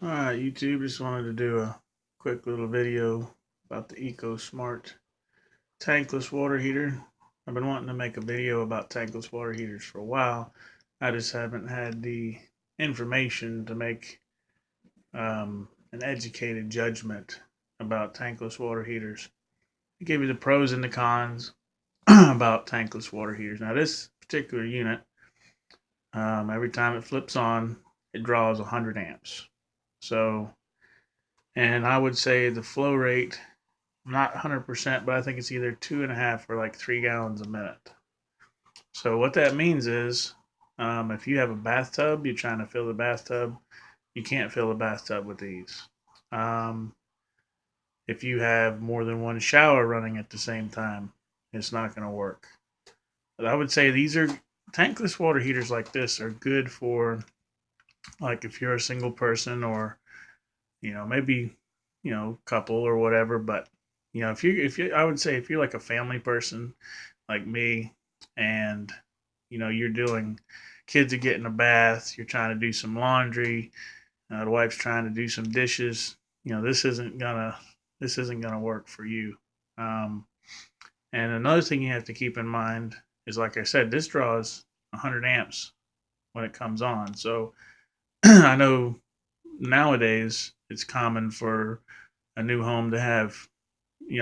Alright, YouTube, just wanted to do a quick little video about the EcoSmart tankless water heater. I've been wanting to make a video about tankless water heaters for a while. I just haven't had the information to make an educated judgment about tankless water heaters. I give you the pros and the cons about tankless water heaters. Now, this particular unit, every time it flips on, it draws 100 amps. So, and I would say the flow rate, not 100%, but I think it's either 2.5 or like 3 gallons a minute. So what that means is, if you have a bathtub, you're trying to fill the bathtub, you can't fill the bathtub with these. Um, if you have more than one shower running at the same time, it's not going to work. But I would say these are tankless water heaters like this are good for, like, if you're a single person, or maybe couple or whatever. But if you I would say if you're like a family person like me, and you're doing, kids are getting a bath, you're trying to do some laundry, the wife's trying to do some dishes, this isn't gonna work for you. um, and another thing you have to keep in mind is, like I said, this draws 100 amps when it comes on. So I know nowadays it's common for a new home to have,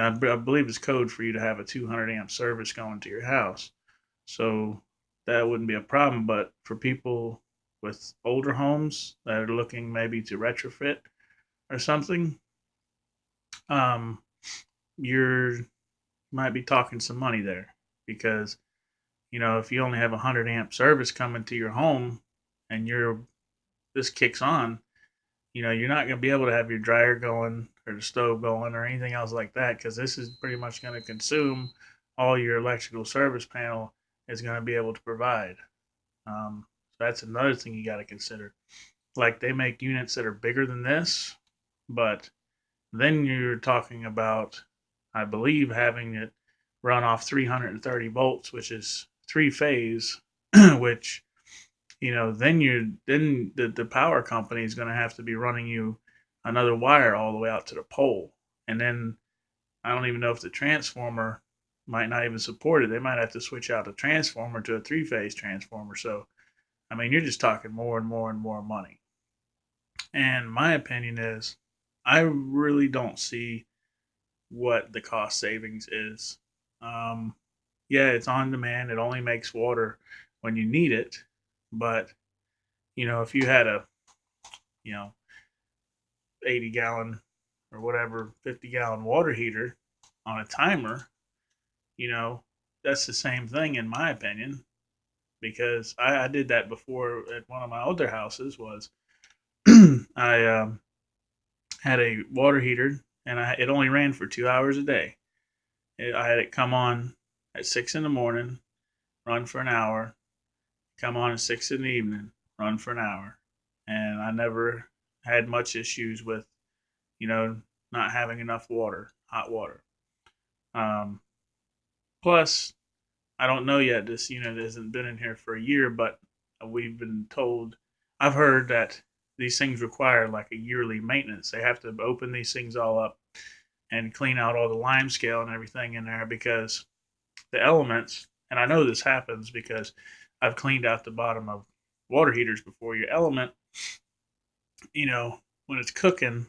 I believe it's code for you to have a 200 amp service going to your house. So that wouldn't be a problem. But for people with older homes that are looking maybe to retrofit or something, um, you're might be talking some money there, because if you only have a 100 amp service coming to your home, and this kicks on, you're not going to be able to have your dryer going or the stove going or anything else like that, because this is pretty much going to consume all your electrical service panel is going to be able to provide. So that's another thing you got to consider. Like, they make units that are bigger than this, but then you're talking about, I believe, having it run off 330 volts, which is three phase, which then the power company is going to have to be running you another wire all the way out to the pole. And then I don't even know if the transformer might not even support it. They might have to switch out the transformer to a three phase transformer. So, I mean, you're just talking more and more and more money. And my opinion is, I really don't see what the cost savings is. Um, yeah, it's on demand. It only makes water when you need it. But, if you had a, you know, 80-gallon or whatever, 50-gallon water heater on a timer, you know, that's the same thing in my opinion, because I did that before at one of my older houses. Was I had a water heater, and it only ran for 2 hours a day. I had it come on at 6 in the morning, run for an hour, come on at 6 in the evening, run for an hour, and I never had much issues with you know not having enough water, hot water. Um, Plus, I don't know yet. This unit hasn't been in here for a year, but we've been told, I've heard that these things require like a yearly maintenance. They have to open these things all up and clean out all the lime scale and everything in there, because the elements, and I know this happens because I've cleaned out the bottom of water heaters before. Your element, when it's cooking,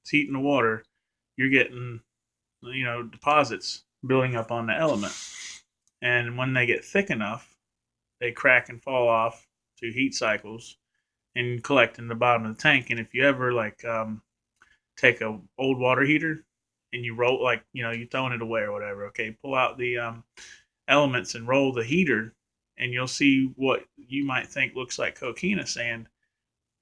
it's heating the water, you're getting, deposits building up on the element. And when they get thick enough, they crack and fall off through heat cycles and collect in the bottom of the tank. And if you ever take a old water heater and you roll, like, you throwing it away or whatever, okay, pull out the elements and roll the heater, and you'll see what you might think looks like coquina sand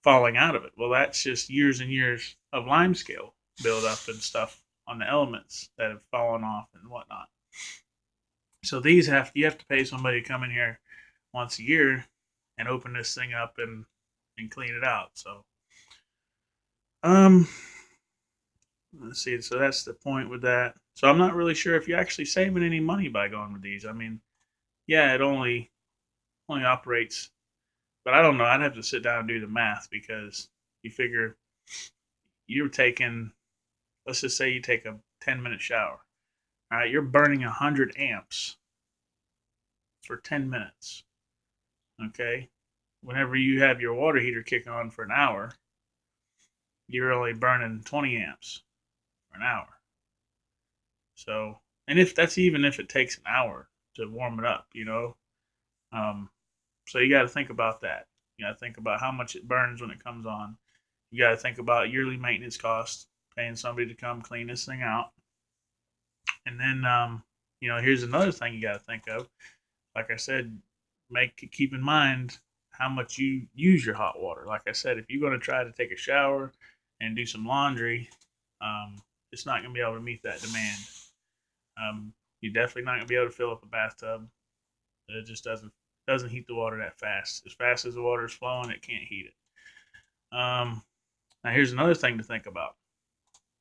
falling out of it. Well, that's just years and years of limescale buildup and stuff on the elements that have fallen off and whatnot. So you have to pay somebody to come in here once a year and open this thing up and clean it out. So, um, let's see. So that's the point with that. So I'm not really sure if you're actually saving any money by going with these. I mean, yeah, it only operates, but I don't know. I'd have to sit down and do the math, because you figure you're taking, let's just say you take a 10-minute shower. All right, you're burning 100 amps for 10 minutes. Okay. Whenever you have your water heater kick on for an hour, you're only burning 20 amps for an hour. So, and if that's even if it takes an hour to warm it up, Um, so you got to think about that. You got to think about how much it burns when it comes on. You got to think about yearly maintenance costs, paying somebody to come clean this thing out. And then, here's another thing you got to think of. Like I said, keep in mind how much you use your hot water. Like I said, if you're going to try to take a shower and do some laundry, it's not going to be able to meet that demand. You're definitely not going to be able to fill up a bathtub. It just doesn't heat the water that fast. As fast as the water is flowing, it can't heat it. Now here's another thing to think about.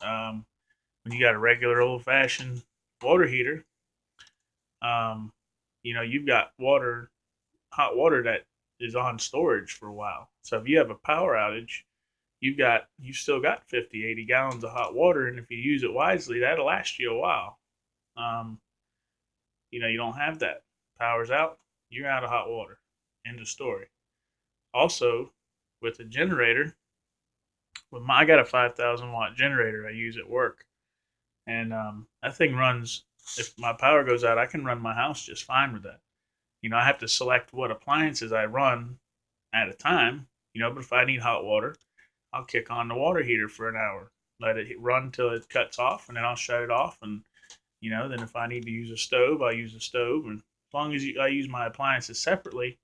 When you got a regular old fashioned water heater, you've got hot water that is on storage for a while. So if you have a power outage, you've still got 50, 80 gallons of hot water, and if you use it wisely, that'll last you a while. Um, you don't have that. Power's out, you're out of hot water. End of story. Also, with the generator, I got a 5,000 watt generator I use at work, and that thing runs. If my power goes out, I can run my house just fine with that. I have to select what appliances I run at a time. But if I need hot water, I'll kick on the water heater for an hour, let it run till it cuts off, and then I'll shut it off. And then if I need to use a stove, I'll use a stove. And as long as I use my appliances separately,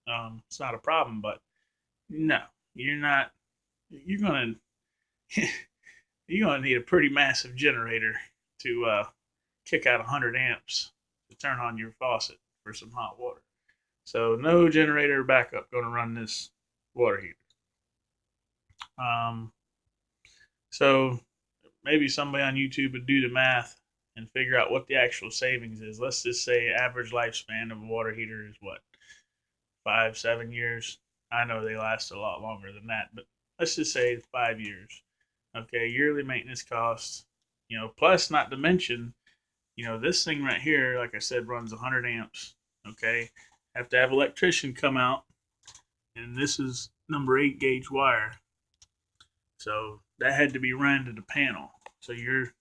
it's not a problem. But no, you're not. You're gonna you're gonna need a pretty massive generator to kick out 100 amps to turn on your faucet for some hot water. So no generator backup going to run this water heater. So maybe somebody on YouTube would do the math and figure out what the actual savings is. Let's just say average lifespan of a water heater is what, 5, 7 years. I know they last a lot longer than that, but let's just say 5 years. Okay, yearly maintenance costs. Plus not to mention, this thing right here, like I said, runs 100 amps. Okay, have to have an electrician come out, and this is number 8 gauge wire. So that had to be ran to the panel. So your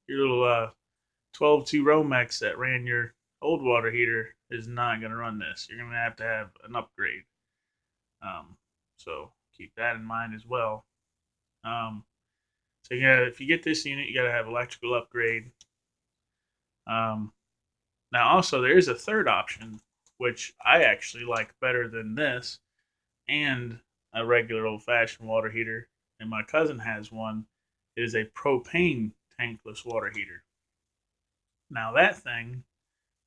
little 12-2 Romex that ran your old water heater is not going to run this. You're going to have an upgrade. So keep that in mind as well. So yeah, if you get this unit, you got to have electrical upgrade. Now also there is a third option, which I actually like better than this, and a regular old-fashioned water heater. And my cousin has one. It is a propane tankless water heater. Now that thing,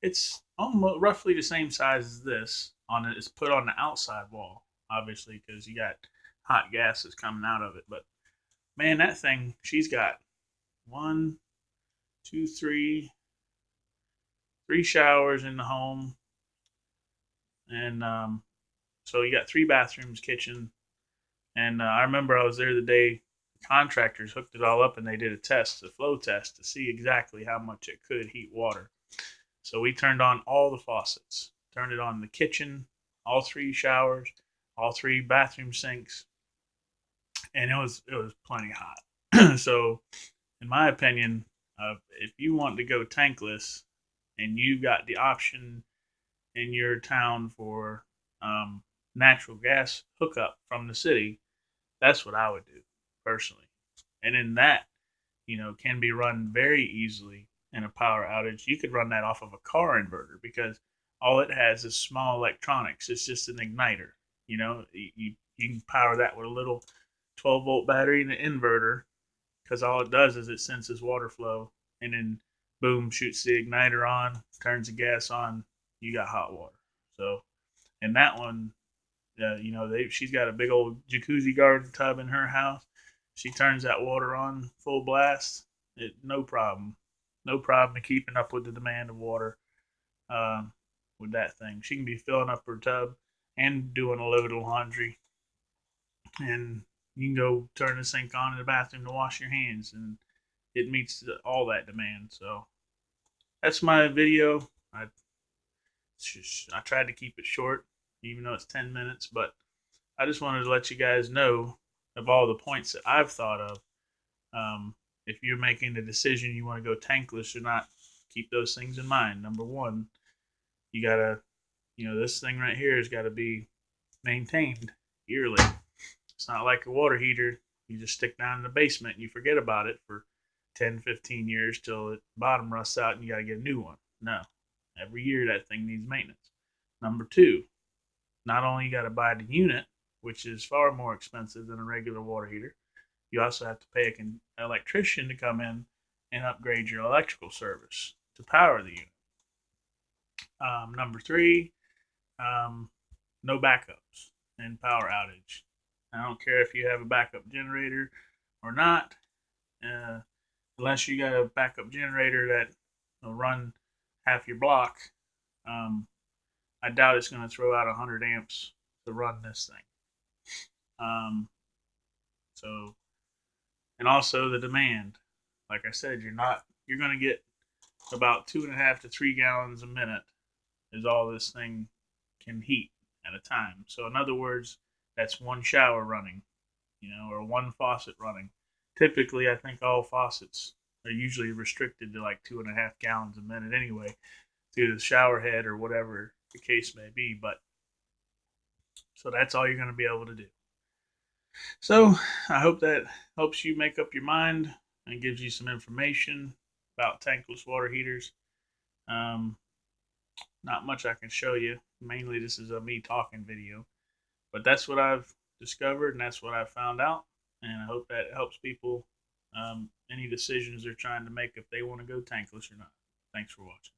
it's almost roughly the same size as this. It's put on the outside wall, obviously, because you got hot gases coming out of it. But man, that thing, she's got one, two, three showers in the home, and so you got 3 bathrooms, kitchen, and I remember I was there the day the contractors hooked it all up, and they did a flow test, to see exactly how much it could heat water. So we turned on all the faucets, turned it on in the kitchen, all 3 showers, all 3 bathroom sinks, and it was plenty hot. So, in my opinion, if you want to go tankless, and you got the option in your town for natural gas hookup from the city, that's what I would do personally. And in that, can be run very easily in a power outage. You could run that off of a car inverter, because all it has is small electronics. It's just an igniter. You can power that with a little 12-volt battery and an inverter, because all it does is it senses water flow, and then boom, shoots the igniter on, turns the gas on, you got hot water. So, and that one, she's got a big old jacuzzi garden tub in her house. She turns that water on full blast. No problem. No problem keeping up with the demand of water with that thing. She can be filling up her tub and doing a load of laundry. And You can go turn the sink on in the bathroom to wash your hands, and it meets all that demand. So that's my video. I tried to keep it short, even though it's 10 minutes, but I just wanted to let you guys know of all the points that I've thought of. Um, if you're making the decision you want to go tankless or not, keep those things in mind. Number one, you gotta, this thing right here has got to be maintained yearly. It's not like a water heater. You just stick down in the basement and you forget about it for 10, 15 years till the bottom rusts out and you got to get a new one. No. Every year that thing needs maintenance. Number two, not only you got to buy the unit, which is far more expensive than a regular water heater, you also have to pay an electrician to come in and upgrade your electrical service to power the unit. Number three, um, no backups and power outage. I don't care if you have a backup generator or not, uh, unless you got a backup generator that will run half your block. Um, I doubt it's going to throw out 100 amps to run this thing. Um, so, and also the demand. Like I said, you're going to get about 2.5 to 3 gallons a minute is all this thing can heat at a time. So in other words, that's one shower running, or one faucet running. Typically, I think all faucets are usually restricted to like 2.5 gallons a minute anyway, through the shower head or whatever the case may be. But so that's all you're going to be able to do. So I hope that helps you make up your mind and gives you some information about tankless water heaters. Um, Not much I can show you. Mainly, this is a me talking video, but that's what I've discovered and that's what I've found out. And I hope that helps people any decisions they're trying to make if they want to go tankless or not. Thanks for watching.